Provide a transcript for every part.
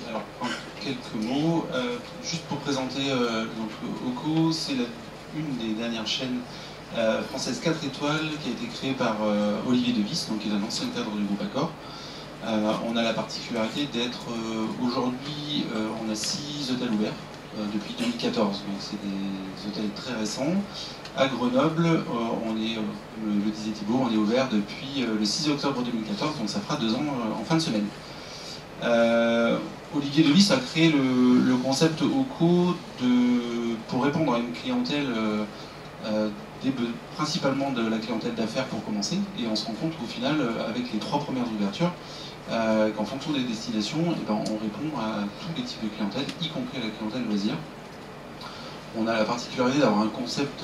Alors, en quelques mots, juste pour présenter donc, OCO, c'est une des dernières chaînes françaises 4 étoiles qui a été créée par Olivier Devis, donc qui est un ancien cadre du groupe Accor. On a la particularité d'être aujourd'hui, on a 6 hôtels ouverts depuis 2014, donc c'est des hôtels très récents. À Grenoble, on est, comme le disait Thibaut, on est ouvert depuis le 6 octobre 2014, donc ça fera 2 ans en fin de semaine. Olivier Devis a créé le concept OCO pour répondre à une clientèle, principalement de la clientèle d'affaires pour commencer, et on se rend compte qu'au final, avec les 3 premières ouvertures, qu'en fonction des destinations, on répond à tous les types de clientèle, y compris à la clientèle loisir. On a la particularité d'avoir un concept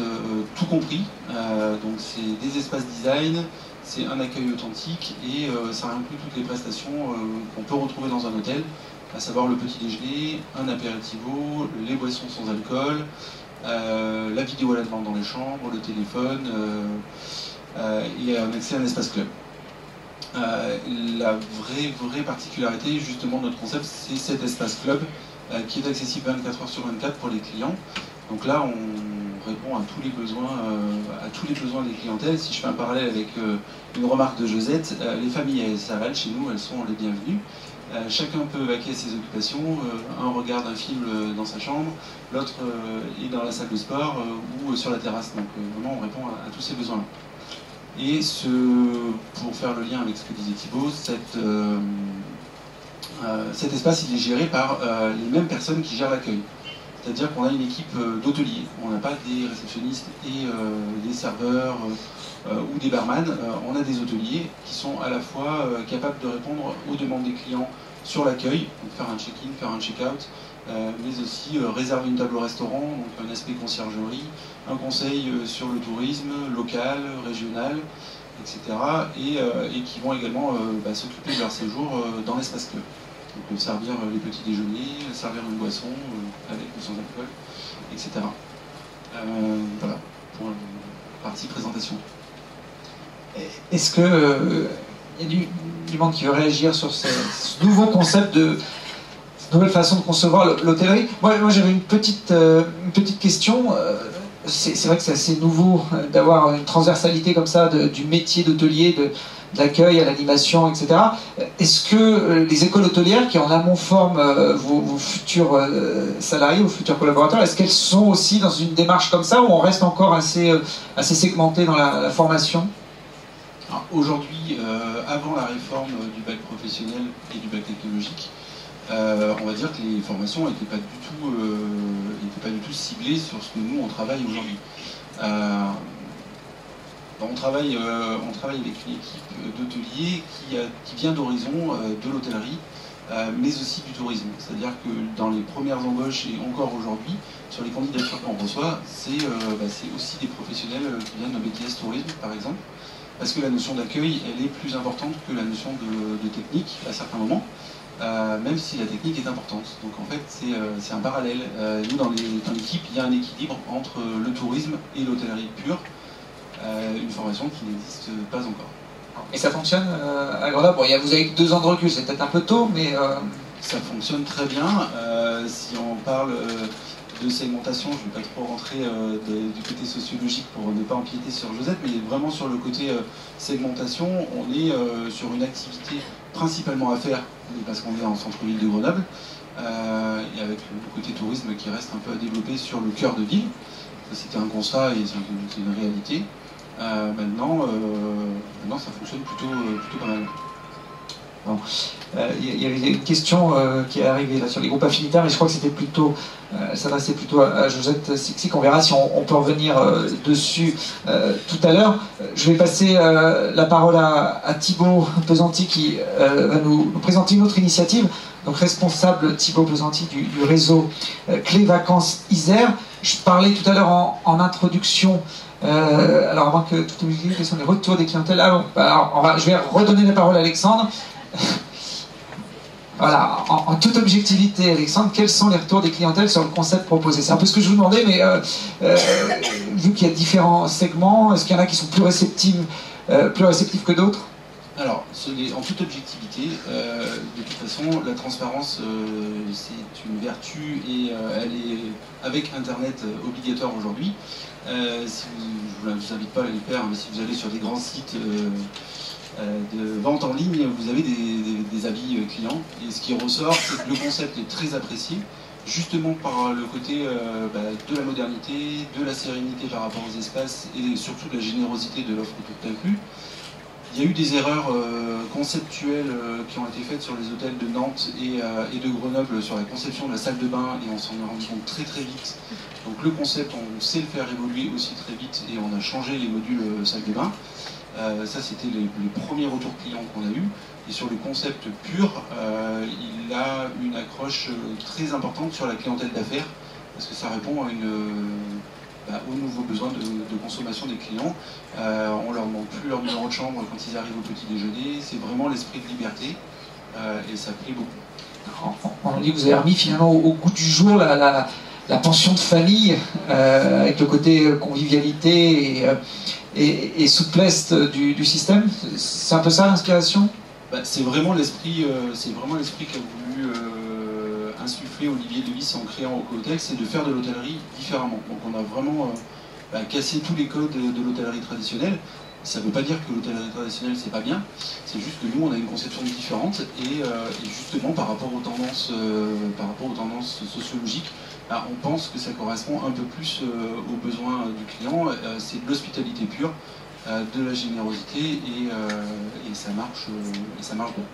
tout compris, donc c'est des espaces design, c'est un accueil authentique et ça inclut toutes les prestations qu'on peut retrouver dans un hôtel, à savoir le petit déjeuner, un apéritivo, les boissons sans alcool, la vidéo à la demande dans les chambres, le téléphone et un accès à un espace club. La vraie particularité justement de notre concept, c'est cet espace club qui est accessible 24 heures sur 24 pour les clients. Donc là, on répond à tous les besoins des clientèles. Si je fais un parallèle avec une remarque de Josette, les familles SRL chez nous, elles sont les bienvenues. Chacun peut vaquer à ses occupations. Un regarde un film dans sa chambre, l'autre est dans la salle de sport ou sur la terrasse. Donc vraiment, on répond à tous ces besoins-là. Et pour faire le lien avec ce que disait Thibaut, cet espace il est géré par les mêmes personnes qui gèrent l'accueil. C'est-à-dire qu'on a une équipe d'hôteliers. On n'a pas des réceptionnistes et des serveurs ou des barman. On a des hôteliers qui sont à la fois capables de répondre aux demandes des clients sur l'accueil, donc faire un check-in, faire un check-out, mais aussi réserver une table au restaurant, donc un aspect conciergerie, un conseil sur le tourisme local, régional, etc. Et qui vont également s'occuper de leur séjour dans l'espace club. Donc servir les petits déjeuners, servir une boisson avec ou sans alcool, etc. Voilà, pour la partie présentation. Est-ce que il y a du monde qui veut réagir sur ce nouveau concept cette nouvelle façon de concevoir l'hôtellerie? Moi j'avais une petite question. C'est vrai que c'est assez nouveau d'avoir une transversalité comme ça du métier d'hôtelier, de l'accueil à l'animation, etc. Est-ce que les écoles hôtelières qui en amont forment vos futurs salariés, vos futurs collaborateurs, est-ce qu'elles sont aussi dans une démarche comme ça ou on reste encore assez segmenté dans la formation? Aujourd'hui, avant la réforme du bac professionnel et du bac technologique, on va dire que les formations n'étaient pas du tout ciblées sur ce que nous on travaille aujourd'hui. On travaille avec une équipe d'hôteliers qui vient d'horizon de l'hôtellerie, mais aussi du tourisme. C'est-à-dire que dans les premières embauches et encore aujourd'hui, sur les candidatures qu'on reçoit, c'est aussi des professionnels qui viennent de BTS Tourisme par exemple, parce que la notion d'accueil, elle est plus importante que la notion de technique à certains moments. Même si la technique est importante. Donc en fait, c'est un parallèle. Nous, dans l'équipe, il y a un équilibre entre le tourisme et l'hôtellerie pure, une formation qui n'existe pas encore. Et ça fonctionne à Grenoble? Bon, vous avez 2 ans de recul, c'est peut-être un peu tôt, mais... Ça fonctionne très bien. Si on parle de segmentation, je ne vais pas trop rentrer du côté sociologique pour ne pas empiéter sur Josette, mais vraiment sur le côté segmentation, on est sur une activité principalement à faire, parce qu'on est en centre-ville de Grenoble, et avec le côté tourisme qui reste un peu à développer sur le cœur de ville. C'était un constat et c'est une réalité. Maintenant, ça fonctionne plutôt pas mal. Bon. Il y avait une question qui est arrivée là, sur les groupes affinitaires, mais je crois que c'était plutôt s'adressait plutôt à Josette Sixic. On verra si on peut revenir dessus tout à l'heure. Je vais passer la parole à Thibaut Pesanti qui va nous présenter une autre initiative. Donc responsable Thibaut Pesanti du réseau Clés Vacances Isère. Je parlais tout à l'heure en introduction. Alors avant que tout est musique, quels sont les retours des clientèles? Je vais redonner la parole à Alexandre. Voilà, en toute objectivité, Alexandre, quels sont les retours des clientèles sur le concept proposé? C'est un peu ce que je vous demandais, mais vu qu'il y a différents segments, est-ce qu'il y en a qui sont plus réceptifs que d'autres? Alors, en toute objectivité, de toute façon, la transparence, c'est une vertu et elle est, avec Internet, obligatoire aujourd'hui. Je ne vous invite pas à le faire, mais si vous allez sur des grands sites de vente en ligne, vous avez des avis clients. Et ce qui ressort, c'est que le concept est très apprécié, justement par le côté de la modernité, de la sérénité par rapport aux espaces et surtout de la générosité de l'offre tout inclus. Il y a eu des erreurs conceptuelles qui ont été faites sur les hôtels de Nantes et de Grenoble sur la conception de la salle de bain, et on s'en est rendu compte très très vite. Donc le concept, on sait le faire évoluer aussi très vite, et on a changé les modules salle de bain. Ça, c'était les premiers retours clients qu'on a eus. Et sur le concept pur, il a une accroche très importante sur la clientèle d'affaires, parce que ça répond à aux nouveaux besoins de consommation des clients. On leur demande plus leur numéro de chambre quand ils arrivent au petit déjeuner. C'est vraiment l'esprit de liberté, et ça plaît beaucoup. On dit que vous avez remis finalement au goût du jour la pension de famille, avec le côté convivialité et souplesse du système. C'est un peu ça l'inspiration? C'est vraiment l'esprit qu'a voulu insuffler Olivier Devis en créant Oco-Hôtel, c'est de faire de l'hôtellerie différemment. Donc on a vraiment cassé tous les codes de l'hôtellerie traditionnelle. Ça ne veut pas dire que l'hôtellerie traditionnelle c'est pas bien, c'est juste que nous on a une conception différente, et justement par rapport aux tendances sociologiques, on pense que ça correspond un peu plus aux besoins du client. C'est de l'hospitalité pure, de la générosité, et ça marche bien.